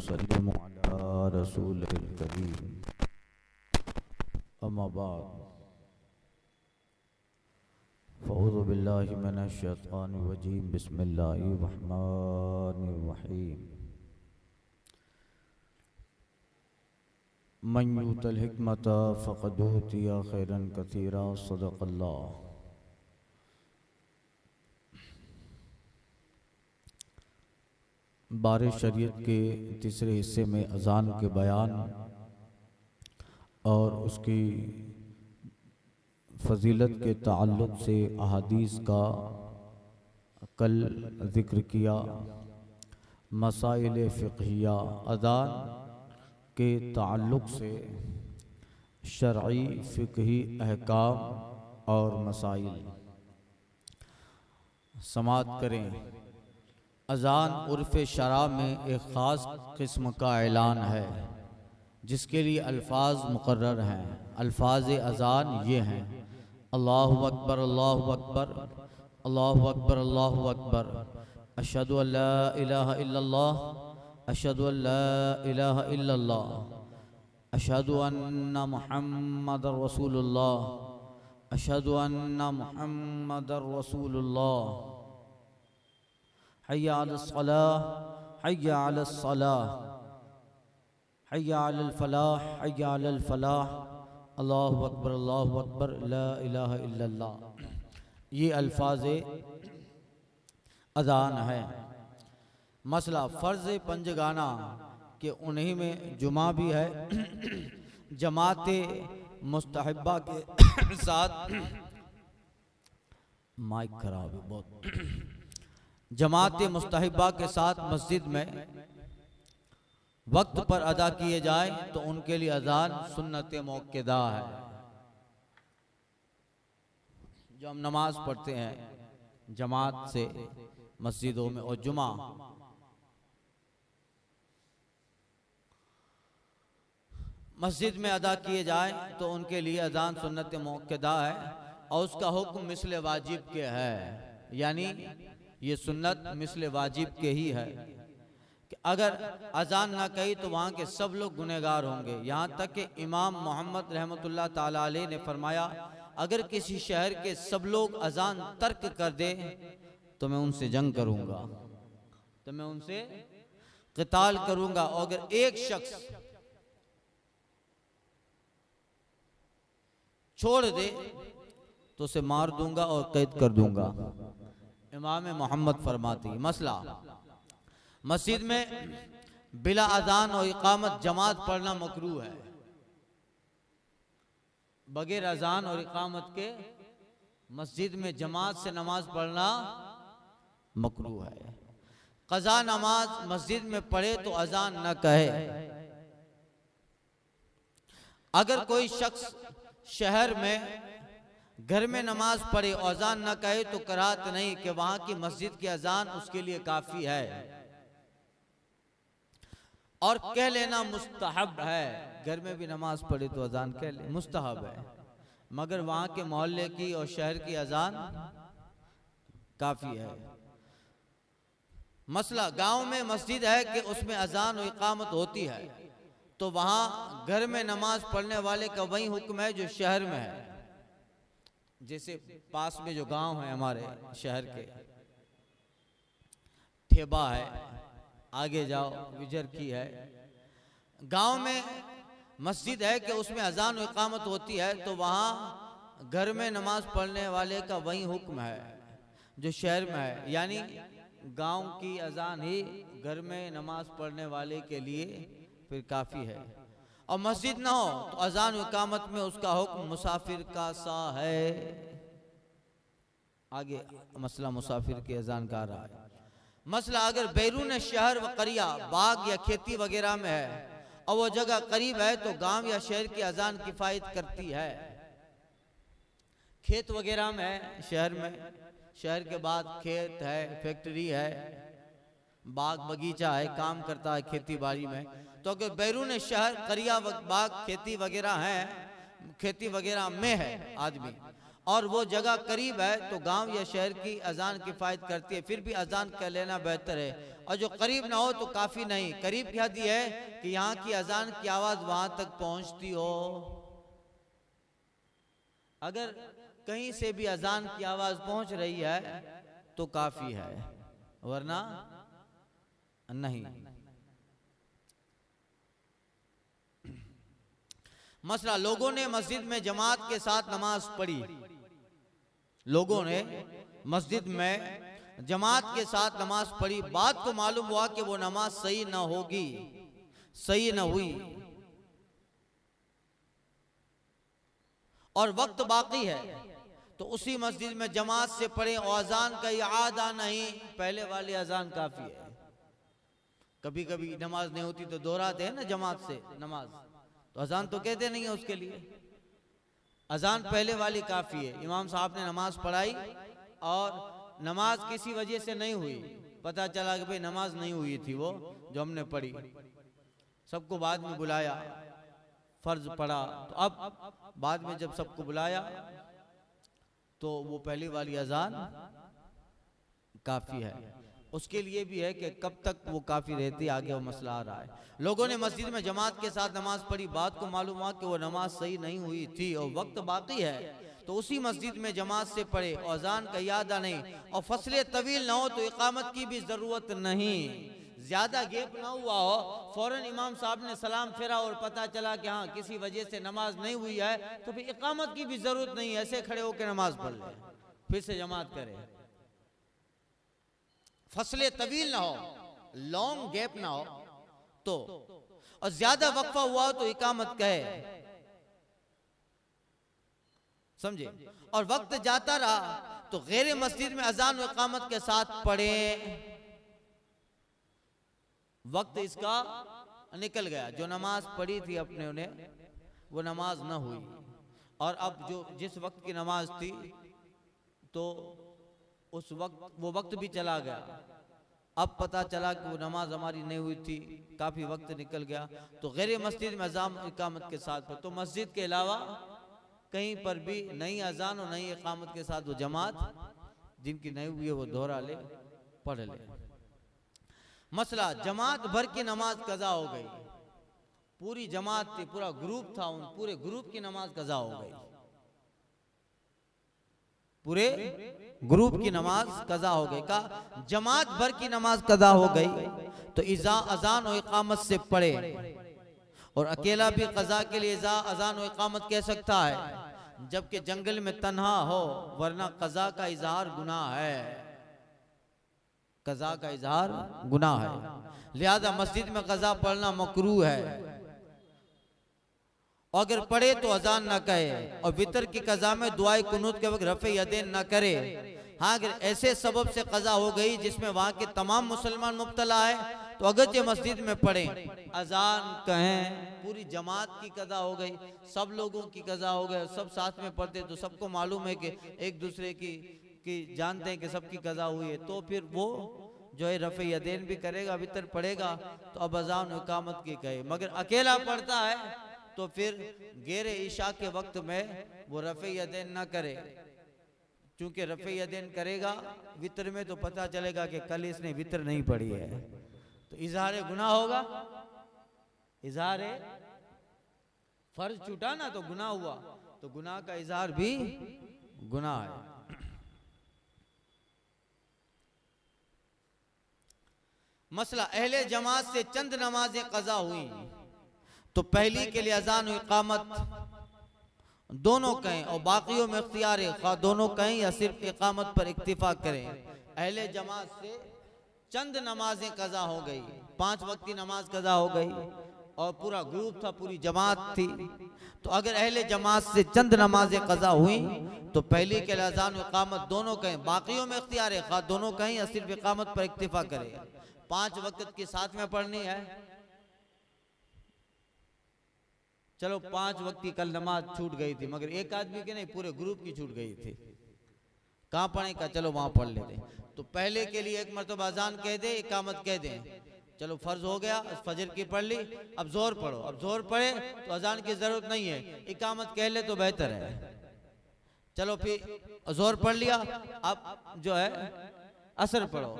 वसल्लिमु अला रसूलिल करीम। अम्मा बाद, फ़अऊज़ु बिल्लाहि मिनश शैतानिर रजीम। बिस्मिल्लाहिर रहमानिर रहीम। मन यूतल हिकमत फ़क़द ऊतिया खैरन कसीरा। सदक़ल्लाह। बारे शरीयत के तीसरे हिस्से में अज़ान के बयान और उसकी फ़जीलत के ताल्लुक़ से अहादीस का कल ज़िक्र किया। मसाइल फ़िक़हिया, अज़ान के ताल्लुक़ से शरई फ़िक़ही अहकाम और मसाइल समाअत करें। अज़ान उर्फ़ शराब में एक ख़ास किस्म का ऐलान है जिसके लिए अल्फाज मुक़र्रर हैं। अल्फाज अज़ान ये हैं: अल्लाहु अकबर, अल्लाहु अकबर, अल्लाहु अकबर, अल्लाहु अकबर, अशहदु अल्ला इलाहा इल्लल्लाह, अशहदु अल्ला इलाहा इल्लल्लाह, अशहदु अन्ना मुहम्मदर रसूलुल्लाह, अशहदु अन्ना मुहम्मदर रसूलुल्लाह, हय्या अलस सलाह, हय्या अलस सलाह, हय्या अलल फलाह, हय्या अलल फलाह, अल्लाहु अकबर, अल्लाहु अकबर, ला इलाहा इल्लल्लाह। ये अल्फाज अज़ान है। मसला फ़र्ज़ पंजगाना के उन्हीं में जुमा भी है। जमात मुस्तहब्बा के साथ माइक खराब है बहुत। जमात मुस्तहब्बा के साथ मस्जिद में वक्त पर अदा किए जाए तो उनके लिए अज़ान सुन्नत मौक़दा है। जो हम नमाज पढ़ते हैं जमात से मस्जिदों में और जुमा मस्जिद में अदा किए जाए तो उनके लिए अज़ान सुन्नत मौक़दा है और उसका हुक्म मिस्ल वाजिब के है। यानी ये सुन्नत मिस्ल वाजिब के ही है कि अगर अज़ान ना कही तो वहाँ के सब लोग गुनहगार होंगे। यहाँ तक कि इमाम मोहम्मद रहमतुल्लाह ताला अलैह ने फरमाया, अगर किसी शहर के सब लोग अज़ान तर्क कर दे तो मैं उनसे जंग करूँगा, तो मैं उनसे क़िताल करूँगा। और अगर एक शख्स छोड़ दे तो उसे मार दूंगा और कैद कर दूंगा। इमाम मोहम्मद फरमाती। मसला मस्जिद में बिला अज़ान और इकामत जमात पढ़ना मकरूह है। बगैर अज़ान और इकामत के मस्जिद में जमात से नमाज पढ़ना मकरूह है। क़ज़ा नमाज मस्जिद में पढ़े तो अज़ान न कहे। अगर कोई शख्स शहर में घर में नमाज पढ़े और अज़ान न कहे तो कराहत नहीं कि वहाँ की मस्जिद की अज़ान उसके लिए काफ़ी है और कह लेना मुस्तहब है। घर में भी नमाज पढ़े तो अज़ान कह ले, मुस्तहब है, मगर वहाँ के मोहल्ले की और शहर की अज़ान काफ़ी है। मसला गांव में मस्जिद है कि उसमें अज़ान और इकामत होती है तो वहाँ घर में नमाज पढ़ने वाले का वही हुक्म है जो शहर में है। जैसे पास में जो गांव है हमारे शहर के, ठेबा है, आगे जाओ विजर की है, गांव में मस्जिद है कि उसमें अज़ान और इकामत होती है तो वहाँ घर में नमाज पढ़ने वाले का वही हुक्म है जो शहर में है। यानी गांव की अज़ान ही घर में नमाज पढ़ने वाले के लिए फिर काफ़ी है। और मस्जिद ना हो तो अज़ान व इकामत में उसका हुक्म मुसाफिर का सा है। आगे मसला मुसाफिर की अज़ान का रहा है। मसला अगर बैरून शहर व करिया बाग या खेती वगैरह में है और वो जगह करीब है तो गांव या शहर की अज़ान किफ़ायत करती है। खेत वगैरह में है, शहर में, शहर के बाद खेत है, फैक्ट्री है, बाग बगीचा है, काम करता है खेती बाड़ी में, तो अगर बैरून शहर करिया बाग खेती वगैरह है, खेती वगैरह में है आदमी और वो जगह करीब है तो गांव या शहर की अजान किफायत करती है, फिर भी अजान कर लेना बेहतर है। और जो करीब ना हो तो काफी नहीं। करीब की हद ये है कि यहाँ की अजान की आवाज वहां तक पहुंचती हो। अगर कहीं से भी अजान की आवाज पहुंच रही है तो काफी है, वरना नहीं। मसला, लोगों ने मस्जिद में जमात के साथ नमाज पढ़ी, लोगों ने मस्जिद में जमात के साथ नमाज पढ़ी, बात को मालूम हुआ कि वो नमाज सही ना होगी, सही ना हुई और वक्त बाकी है, तो उसी मस्जिद में जमात से पढ़े और अजान का इआदा नहीं, पहले वाली अजान काफी है। कभी कभी नमाज नहीं होती तो दोहराते हैं ना जमात से नमाज, तो अजान तो कहते नहीं है उसके लिए। अजान पहले वाली काफी है। इमाम साहब ने नमाज पढ़ाई और नमाज किसी वजह से नहीं हुई, पता चला कि भाई नमाज नहीं हुई थी वो जो हमने पढ़ी, सबको बाद में बुलाया, फर्ज पढ़ा, तो अब बाद में जब सबको बुलाया तो वो पहली वाली अजान काफी है। उसके लिए भी है कि कब तक वो काफी रहती, आगे वो मसला आ रहा है। लोगों ने मस्जिद में जमात के साथ नमाज पढ़ी, बात को मालूम हुआ कि वो नमाज सही नहीं हुई थी और वक्त बाकी है, तो उसी मस्जिद में जमात से पढ़े और अजान का यादा नहीं और फसले तवील ना हो तो इकामत की भी जरूरत नहीं। ज्यादा गैप ना हुआ हो, फौरन इमाम साहब ने सलाम फेरा और पता चला कि हाँ किसी वजह से नमाज नहीं हुई है, तो फिर इकामत की भी जरूरत नहीं, ऐसे खड़े होकर नमाज पढ़ ले, फिर से जमात करे। फसले तवील ना हो, लॉन्ग गैप ना हो तो, और ज्यादा वक्फा हुआ तो इकामत कहे, समझे। और वक्त जाता रहा तो गैर मस्जिद में अजान और इकामत के साथ पढ़े, वक्त इसका निकल गया, जो नमाज पढ़ी थी अपने उन्हें वो नमाज ना हुई, और अब जो जिस वक्त की नमाज थी तो उस वक्त वो वक्त भी चला गया, अब पता चला कि वो नमाज हमारी नहीं हुई थी, काफी वक्त निकल गया, तो गैर मस्जिद में अजान इकामत के साथ पढ़, तो मस्जिद के अलावा कहीं पर भी नई अजान और नई इकामत के साथ वो जमात जिनकी नहीं हुई है वो दोहरा ले, पढ़ ले। मसला, जमात भर की नमाज कज़ा हो गई, पूरी जमात थी, पूरा ग्रुप था, उन पूरे ग्रुप की नमाज कज़ा हो गई, पूरे ग्रुप की नमाज कज़ा हो गई। का जमात भर की नमाज कज़ा हो गई तो इज़ा अजान और इकामत से पढ़े, और अकेला भी कज़ा के लिए इज़ा अजान और इकामत कह सकता है, जबकि जंगल में तन्हा हो, वरना कज़ा का इजहार गुनाह है, कज़ा का इजहार गुनाह है। लिहाजा मस्जिद में कज़ा पढ़ना मकरूह है, और अगर पढ़े तो अजान ना कहे, और वितर की कज़ा में दुआए कुनूत के वक्त रफ़े यदैन ना करे। हाँ, अगर ऐसे सबब से कज़ा हो गई जिसमें वहाँ के तमाम मुसलमान मुब्तला है तो अगरचे मस्जिद में पढ़ें, अजान कहें, पूरी जमात की कज़ा हो गई, सब लोगों की कज़ा हो गई, सब साथ में पढ़ते तो सबको मालूम है कि एक दूसरे की जानते हैं कि सबकी कज़ा हुई है, तो फिर वो जो है रफ़े यदैन भी करेगा, वितर पढ़ेगा, तो अब अजान इकामत की कहे। मगर अकेला पढ़ता है तो फिर गैर ईशा के वक्त में वो रफ़े यदैन ना करे, क्योंकि रफ़े यदैन करेगा वितर में तो पता चलेगा कि कल इसने वितर नहीं पढ़ी है, तो इजहार गुनाह होगा, इजहार फर्ज छूटा ना तो गुनाह हुआ, तो गुनाह का इजहार भी गुनाह है। मसला, अहले जमात से चंद नमाजें कज़ा हुई तो पहली के लिए अजान और इकामत दोनों कहें, और बाकियों में इख्तियार है, खा दोनों कहें या सिर्फ इकामत पर इक्तिफा करें। अहले जमात से चंद नमाजें कज़ा हो गई, 5 वक्त की नमाज कज़ा हो गई और पूरा ग्रुप था, पूरी जमात थी, तो अगर अहले जमात से चंद नमाजें कज़ा हुई तो पहली के लिए अजान और इकामत दोनों कहें, बाकियों में इख्तियार है, खा दोनों कहें या सिर्फ इकामत पर इक्तिफा करें। 5 वक्त की साथ में पढ़नी है, चलो 5 वक्त की कल नमाज छूट गई थी, मगर एक आदमी की नहीं, पूरे ग्रुप की छूट गई थी, कहाँ पढ़े का, चलो वहां पढ़ लेते। तो पहले के लिए एक मरतबा अजान कह दे, इकामत कह दे, चलो फर्ज हो गया, फजर की पढ़ ली, अब जोहर पढ़ो, अब जोहर पढ़े तो अजान की जरूरत नहीं है, इकामत कह ले तो बेहतर है। चलो फिर जोर पढ़ लिया, अब जो है असर पढ़ो,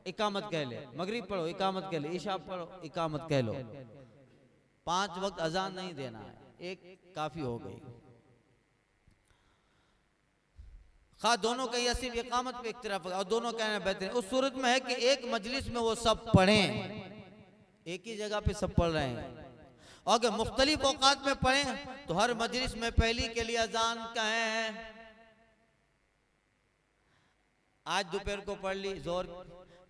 इकामत कह ले, मगरिब पढ़ो, इकामत कह ले, ईशा पढ़ो, इकामत कह लो। 5 वक्त अजान नहीं देना है, एक काफी हो गई। खा दोनों का या सिर्फ इकामत पे एक तरफ और दोनों कहना बेहतर है। उस सूरत में है कि एक मजलिस में वो सब पढ़ें, एक ही जगह पे सब पढ़ रहे हैं। और अगर मुख्तलिफ औकात में पढ़ें तो हर मजलिस में पहली के लिए अजान कहें। आज दोपहर को पढ़ ली जोर,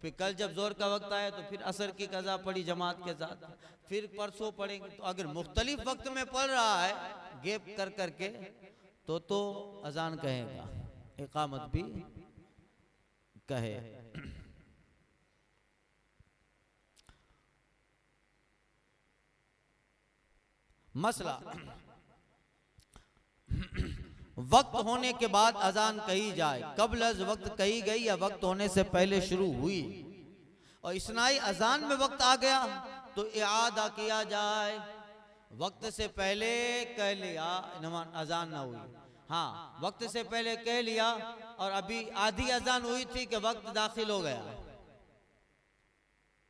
फिर कल जब जोर का वक्त आया तो फिर असर की कज़ा पढ़ी जमात के साथ, फिर परसों पढ़ेंगे। तो अगर मुख्तलिफ वक्त में पढ़ रहा है गैप कर करके तो अजान कहेगा, इकामत भी कहे। मसला, वक्त होने के बाद अजान कही जाए, कब्ल अज़ वक्त कही गई या वक्त होने से पहले शुरू हुई, और इसनाई अजान में वक्त आ गया तो इआदा किया जाए। वक्त से पहले कह लिया अजान ना हुई, हाँ वक्त से पहले कह लिया और अभी आधी अजान हुई थी कि वक्त दाखिल हो गया,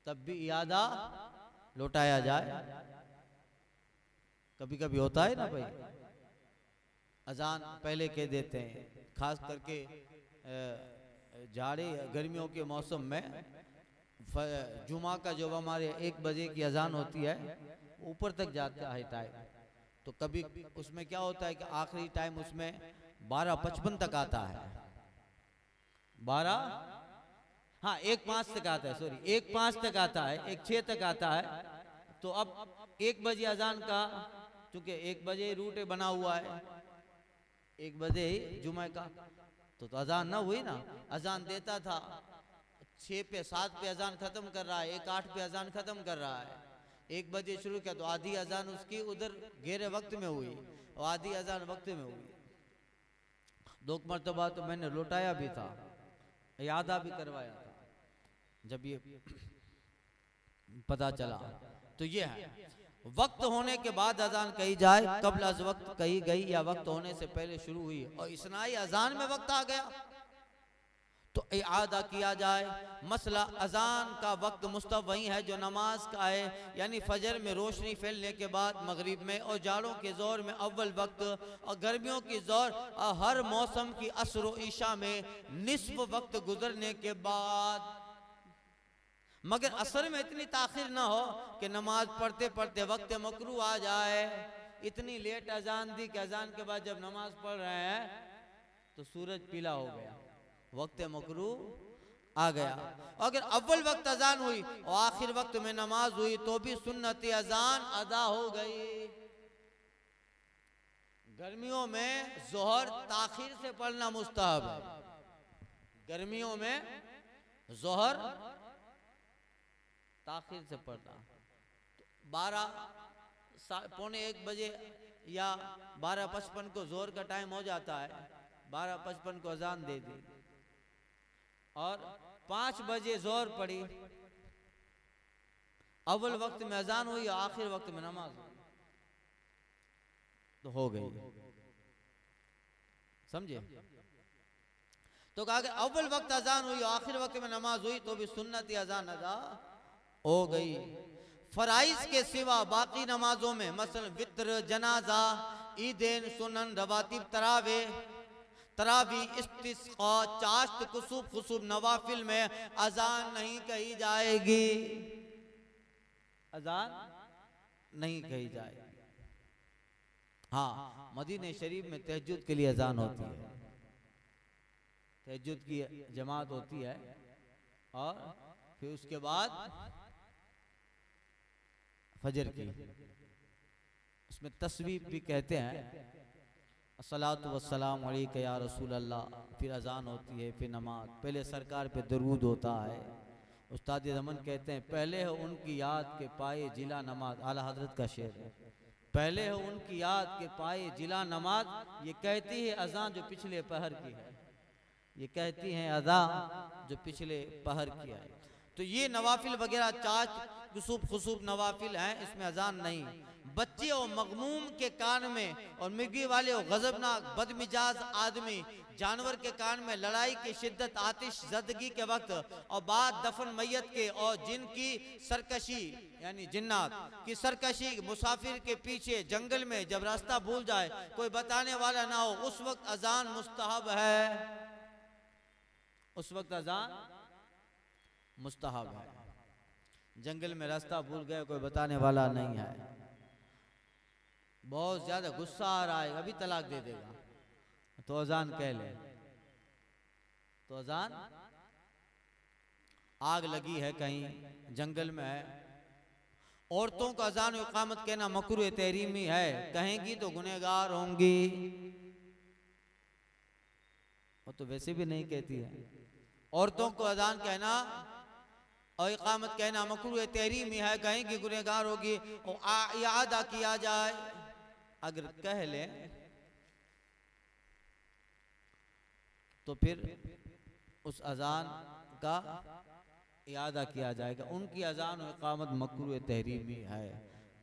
तब भी इआदा लौटाया जाए। कभी कभी होता है ना भाई, अजान पहले कह देते हैं, खास करके जाड़े गर्मियों के मौसम में जुमा का जो हमारे 1 बजे की अजान होती है ऊपर तक जाता है टाइम, तो कभी उसमें क्या होता है कि आखिरी टाइम उसमें 12:55 तक आता है, 1:05 तक आता है, सॉरी 1:05 तक आता है, 1:06 तक आता है। तो अब 1 बजे अजान का, चूंकि 1 बजे रूट बना हुआ है, 1 बजे ही जुमे का, तो अजान ना हुई ना। अजान देता था 6 पे 7 पे अजान खत्म कर रहा है, 1:08 पे अजान खत्म कर रहा है, 1 बजे शुरू किया तो आधी अजान उसकी उधर घेरे वक्त में हुई और आधी अजान वक्त में हुई। 2 मरतबा तो मैंने लौटाया भी था, यादा भी करवाया था जब ये पता चला। तो ये है, वक्त होने के बाद अजान कही जाए, कब्ल अज़ वक्त कही गई या वक्त होने से पहले शुरू हुई और इसनाई अजान में वक्त आ गया तो इआदा किया जाए। मसला, अजान का वक्त मुस्तहब वही है जो नमाज का है, यानी फजर में रोशनी फैलने के बाद, मगरिब में, और जाड़ों के जोर में अव्वल वक्त, और गर्मियों की जोर और हर मौसम की असर व ईशा में निस्फ वक्त गुजरने के बाद। मगर असर में इतनी ताखिर ना हो कि नमाज पढ़ते पढ़ते वक्त मकरू आ जाए। इतनी लेट अजान दी कि अजान के बाद जब नमाज पढ़ रहे हैं तो सूरज पीला हो गया, वक्त मकरू आ गया। अगर अव्वल वक्त अजान हुई और आखिर वक्त में नमाज हुई तो भी सुन्नत अजान अदा हो गई। गर्मियों में जोहर ताखिर से पढ़ना मुस्तहब है, गर्मियों में जोहर ताखिर से पढ़ना। 12:45 बजे या 12:55 को जोर का टाइम हो जाता है, 12:55 को अजान दे दी और 5 बजे जोर पड़ी, अव्वल वक्त में अजान हुई और आखिर वक्त में नमाज हुई, तो हो गई। समझे? तो कहा कि अव्वल वक्त अजान हुई और आखिर वक्त में नमाज हुई तो भी सुन्नत अजान अदा हो गई। फराइज के सिवा बाकी नमाजों में मसलन वित्र, जनाजा, ईदेन, सुनन, रवातिब, तरावी, इस्तिस्का, चाश्त, कुसूफ, खुसूफ, नवाफिल में अजान नहीं कही जाएगी, अजान नहीं कही जाएगी। हाँ, मदीने शरीफ में तहज्जुद के लिए अजान होती है, तहज्जुद की जमात होती है और फिर उसके बाद फजर की, उसमें तस्वीब भी कहते हैं, अस्सलातु वस्सलाम अलैका या रसूल अल्लाह, फिर अजान होती है, फिर नमाज, पहले सरकार पे दरूद होता है। उस्ताद ज़मन कहते हैं पहले है उनकी याद के पाए जिला नमाज, आला हजरत का शेर है, पहले है उनकी याद के पाए जिला नमाज, ये कहती है अजान जो पिछले पहर की है, ये कहती हैं अजान जो पिछले पहर की है। तो ये नवाफिल वगैरह चाच कुसूब खुसूब नवाफिल हैं, इसमें अजान नहीं। बच्चे और मगमूम के कान में और मिर्गी वाले और गजबनाक बदमिजाज आदमी जानवर के कान में लड़ाई की शिद्दत, आतिश ज़दगी के वक्त और बाद दफन मैयत के और जिन की सरकशी यानी जिन्नात की सरकशी, मुसाफिर के पीछे जंगल में जब रास्ता भूल जाए कोई बताने वाला ना हो, उस वक्त अजान मुस्तहब है। उस वक्त अजान मुस्तहब है। जंगल में रास्ता भूल गए, कोई बताने वाला नहीं है, बहुत ज्यादा गुस्सा आ रहा है, अभी तलाक दे देगा, तो अजान कह ले। तो अजान, आग लगी है कहीं जंगल में है, औरतों का अजान और इकामत कहना मकरूह तहरीमी है, कहेंगी तो गुनहगार होंगी। वो तो वैसे भी नहीं कहती है। औरतों को अजान कहना और इकामत कहना मकरूह तहरीमी है, कहेंगी गुनहगार होगी। और यादा किया जाए, अगर कह ले तो फिर उस अजान का इयादा किया जाएगा। उनकी अजान और इकामत मकरूह तहरीमी है।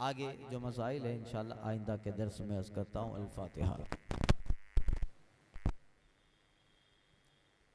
आगे जो मसाइल है इंशाअल्लाह आइंदा के दर्स में अर्ज़ करता हूँ। अल फातिहा।